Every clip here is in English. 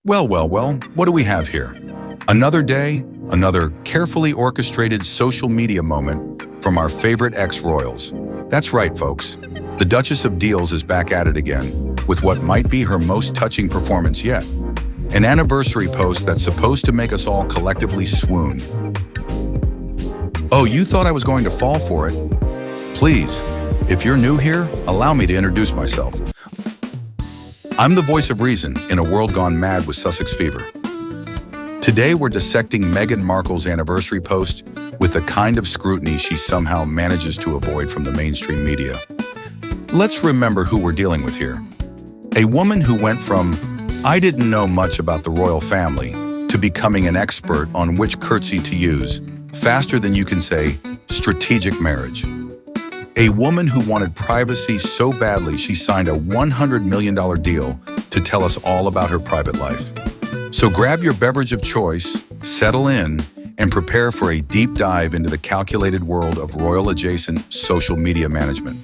Well, what do we have here? Another day, another carefully orchestrated social media moment from our favorite ex-royals. That's right, folks. The Duchess of Deals is back at it again with what might be her most touching performance yet. An anniversary post that's supposed to make us all collectively swoon. Oh, you thought I was going to fall for it? Please, if you're new here, allow me to introduce myself. I'm the voice of reason in a world gone mad with Sussex fever. Today we're dissecting Meghan Markle's anniversary post with the kind of scrutiny she somehow manages to avoid from the mainstream media. Let's remember who we're dealing with here. A woman who went from, "I didn't know much about the royal family," to becoming an expert on which curtsy to use, faster than you can say, strategic marriage. A woman who wanted privacy so badly she signed a $100 million deal to tell us all about her private life. So grab your beverage of choice, settle in, and prepare for a deep dive into the calculated world of royal-adjacent social media management.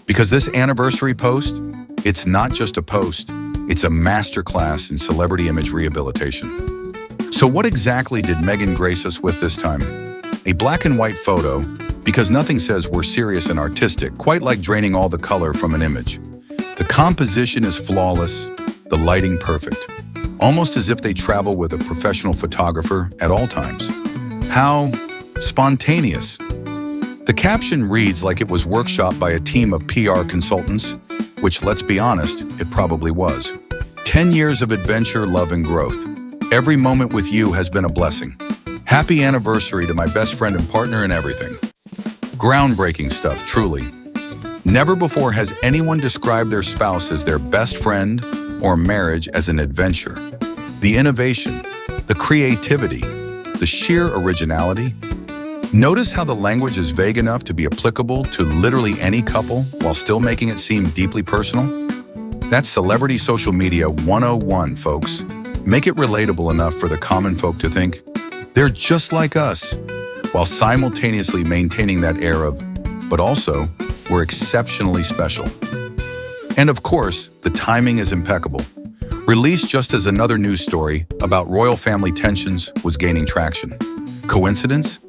Because this anniversary post, it's not just a post, it's a masterclass in celebrity image rehabilitation. So what exactly did Meghan grace us with this time? A black and white photo, because nothing says we're serious and artistic, quite like draining all the color from an image. The composition is flawless, the lighting perfect, almost as if they travel with a professional photographer at all times. How spontaneous. The caption reads like it was workshopped by a team of PR consultants, which, let's be honest, it probably was. 10 years of adventure, love, and growth. Every moment with you has been a blessing. Happy anniversary to my best friend and partner in everything. Groundbreaking stuff, truly. Never before has anyone described their spouse as their best friend or marriage as an adventure. The innovation, the creativity, the sheer originality. Notice how the language is vague enough to be applicable to literally any couple while still making it seem deeply personal? That's celebrity social media 101, folks. Make it relatable enough for the common folk to think, they're just like us, while simultaneously maintaining that air of, but also, we're exceptionally special. And of course, the timing is impeccable. Released just as another news story about royal family tensions was gaining traction. Coincidence?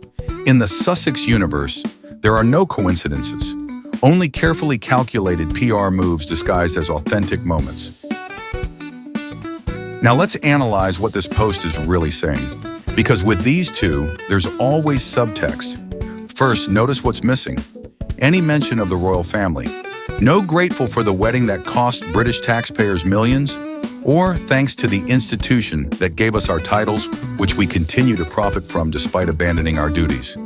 In the Sussex universe, there are no coincidences, only carefully calculated PR moves disguised as authentic moments. Now let's analyze what this post is really saying. Because with these two, there's always subtext. First, notice what's missing. Any mention of the royal family. No grateful for the wedding that cost British taxpayers millions, or thanks to the institution that gave us our titles, which we continue to profit from despite abandoning our duties.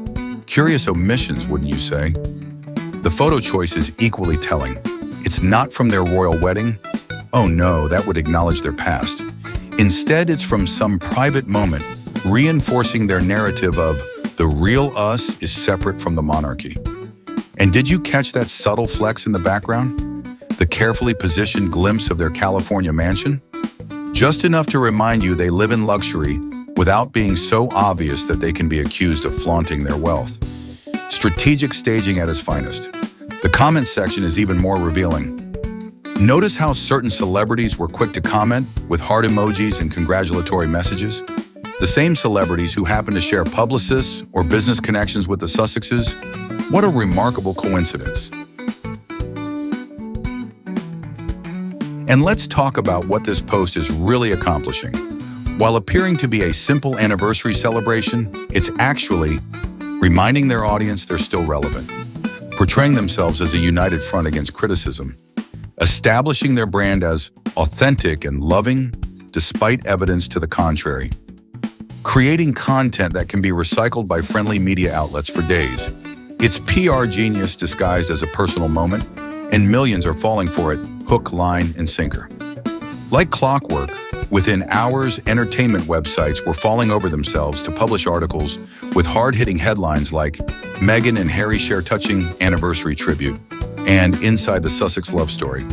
Curious omissions, wouldn't you say? The photo choice is equally telling. It's not from their royal wedding. Oh no, that would acknowledge their past. Instead, it's from some private moment, reinforcing their narrative of the real us is separate from the monarchy. And did you catch that subtle flex in the background? The carefully positioned glimpse of their California mansion? Just enough to remind you they live in luxury without being so obvious that they can be accused of flaunting their wealth. Strategic staging at its finest. The comment section is even more revealing. Notice how certain celebrities were quick to comment with heart emojis and congratulatory messages? The same celebrities who happen to share publicists or business connections with the Sussexes? What a remarkable coincidence. And let's talk about what this post is really accomplishing. While appearing to be a simple anniversary celebration, it's actually reminding their audience they're still relevant, portraying themselves as a united front against criticism, establishing their brand as authentic and loving despite evidence to the contrary, creating content that can be recycled by friendly media outlets for days. It's PR genius disguised as a personal moment, and millions are falling for it, hook, line, and sinker. Like clockwork, within hours, entertainment websites were falling over themselves to publish articles with hard-hitting headlines like Meghan and Harry share touching anniversary tribute and Inside the Sussex Love Story.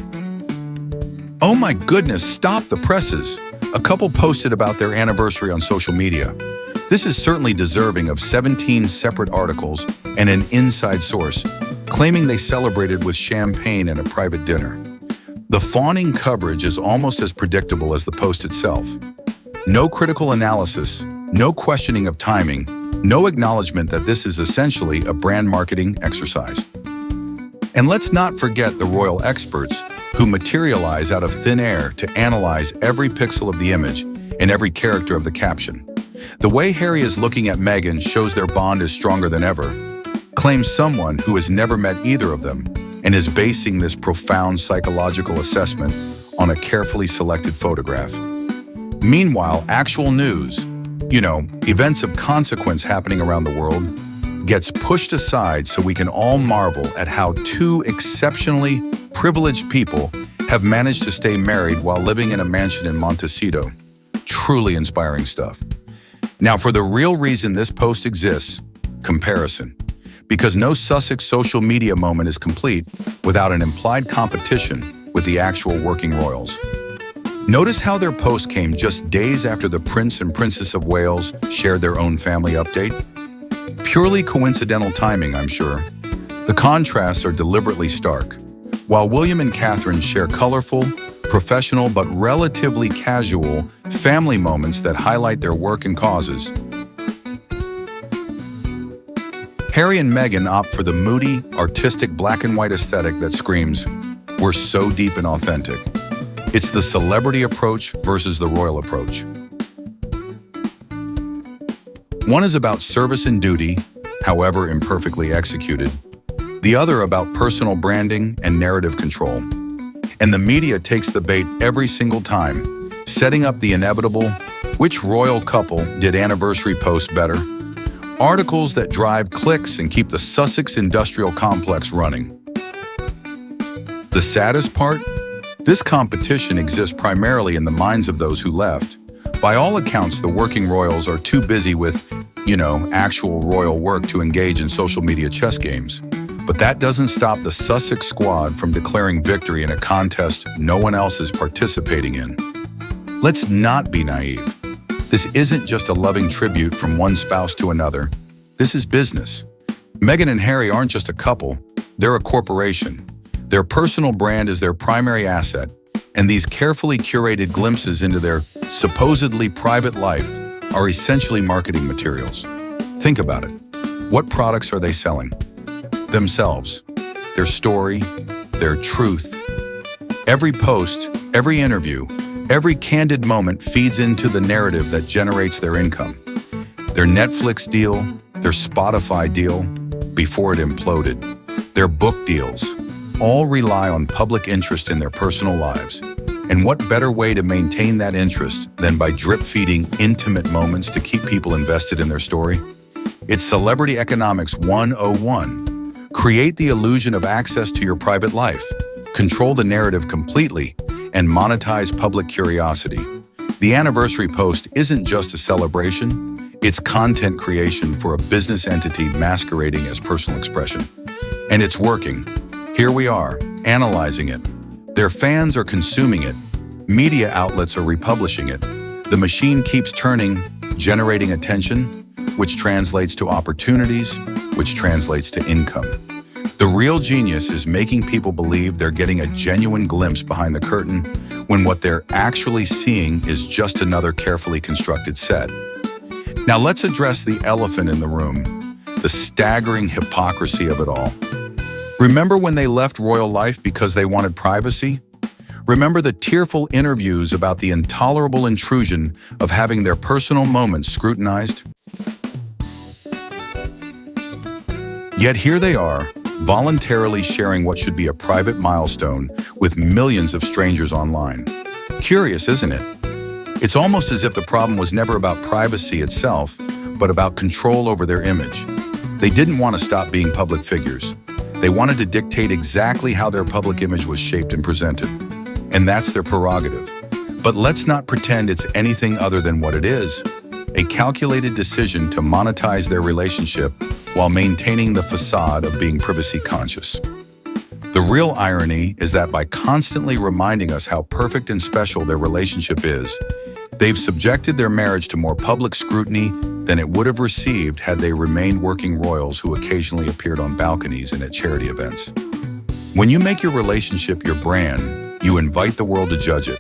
Oh my goodness, stop the presses! A couple posted about their anniversary on social media. This is certainly deserving of 17 separate articles and an inside source, claiming they celebrated with champagne and a private dinner. The fawning coverage is almost as predictable as the post itself. No critical analysis, no questioning of timing, no acknowledgement that this is essentially a brand marketing exercise. And let's not forget the royal experts who materialize out of thin air to analyze every pixel of the image and every character of the caption. The way Harry is looking at Meghan shows their bond is stronger than ever, claims someone who has never met either of them and is basing this profound psychological assessment on a carefully selected photograph. Meanwhile, actual news, events of consequence happening around the world, gets pushed aside so we can all marvel at how two exceptionally privileged people have managed to stay married while living in a mansion in Montecito. Truly inspiring stuff. Now, for the real reason this post exists, comparison. Because no Sussex social media moment is complete without an implied competition with the actual working royals. Notice how their post came just days after the Prince and Princess of Wales shared their own family update. Purely coincidental timing, I'm sure. The contrasts are deliberately stark. While William and Catherine share colorful, professional but relatively casual family moments that highlight their work and causes, Harry and Meghan opt for the moody, artistic black and white aesthetic that screams, "We're so deep and authentic." It's the celebrity approach versus the royal approach. One is about service and duty, however imperfectly executed. The other about personal branding and narrative control. And the media takes the bait every single time, setting up the inevitable, which royal couple did anniversary post better? Articles that drive clicks and keep the Sussex industrial complex running. The saddest part? This competition exists primarily in the minds of those who left. By all accounts, the working royals are too busy with, actual royal work to engage in social media chess games. But that doesn't stop the Sussex squad from declaring victory in a contest no one else is participating in. Let's not be naive. This isn't just a loving tribute from one spouse to another. This is business. Meghan and Harry aren't just a couple, they're a corporation. Their personal brand is their primary asset, and these carefully curated glimpses into their supposedly private life are essentially marketing materials. Think about it. What products are they selling? Themselves, their story, their truth. Every post, every interview, every candid moment feeds into the narrative that generates their income. Their Netflix deal, their Spotify deal, before it imploded, their book deals, all rely on public interest in their personal lives. And what better way to maintain that interest than by drip-feeding intimate moments to keep people invested in their story? It's Celebrity Economics 101. Create the illusion of access to your private life, control the narrative completely, and monetize public curiosity. The anniversary post isn't just a celebration, it's content creation for a business entity masquerading as personal expression. And it's working. Here we are, analyzing it. Their fans are consuming it. Media outlets are republishing it. The machine keeps turning, generating attention, which translates to opportunities, which translates to income. The real genius is making people believe they're getting a genuine glimpse behind the curtain when what they're actually seeing is just another carefully constructed set. Now let's address the elephant in the room, the staggering hypocrisy of it all. Remember when they left royal life because they wanted privacy? Remember the tearful interviews about the intolerable intrusion of having their personal moments scrutinized? Yet here they are, voluntarily sharing what should be a private milestone with millions of strangers online. Curious, isn't it? It's almost as if the problem was never about privacy itself, but about control over their image. They didn't want to stop being public figures. They wanted to dictate exactly how their public image was shaped and presented. And that's their prerogative. But let's not pretend it's anything other than what it is, a calculated decision to monetize their relationship while maintaining the facade of being privacy conscious. The real irony is that by constantly reminding us how perfect and special their relationship is, they've subjected their marriage to more public scrutiny than it would have received had they remained working royals who occasionally appeared on balconies and at charity events. When you make your relationship your brand, you invite the world to judge it,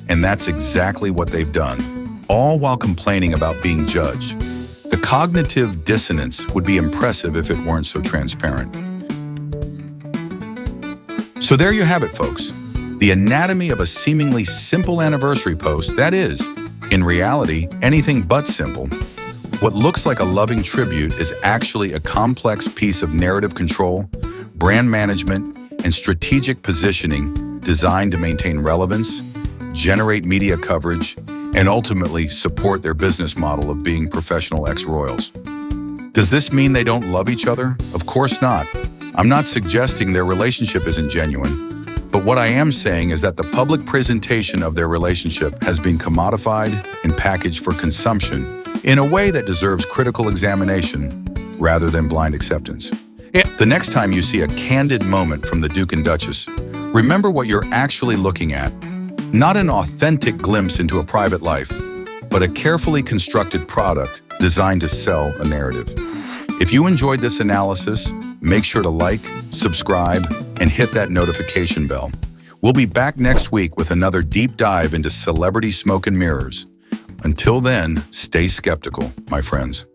and that's exactly what they've done. all while complaining about being judged. The cognitive dissonance would be impressive if it weren't so transparent. So there you have it, folks. The anatomy of a seemingly simple anniversary post that is, in reality, anything but simple. What looks like a loving tribute is actually a complex piece of narrative control, brand management, and strategic positioning designed to maintain relevance, generate media coverage, and ultimately support their business model of being professional ex-royals. Does this mean they don't love each other? Of course not. I'm not suggesting their relationship isn't genuine, but what I am saying is that the public presentation of their relationship has been commodified and packaged for consumption in a way that deserves critical examination rather than blind acceptance. The next time you see a candid moment from the Duke and Duchess, remember what you're actually looking at. Not an authentic glimpse into a private life, but a carefully constructed product designed to sell a narrative. If you enjoyed this analysis, make sure to like, subscribe, and hit that notification bell. We'll be back next week with another deep dive into celebrity smoke and mirrors. Until then, stay skeptical, my friends.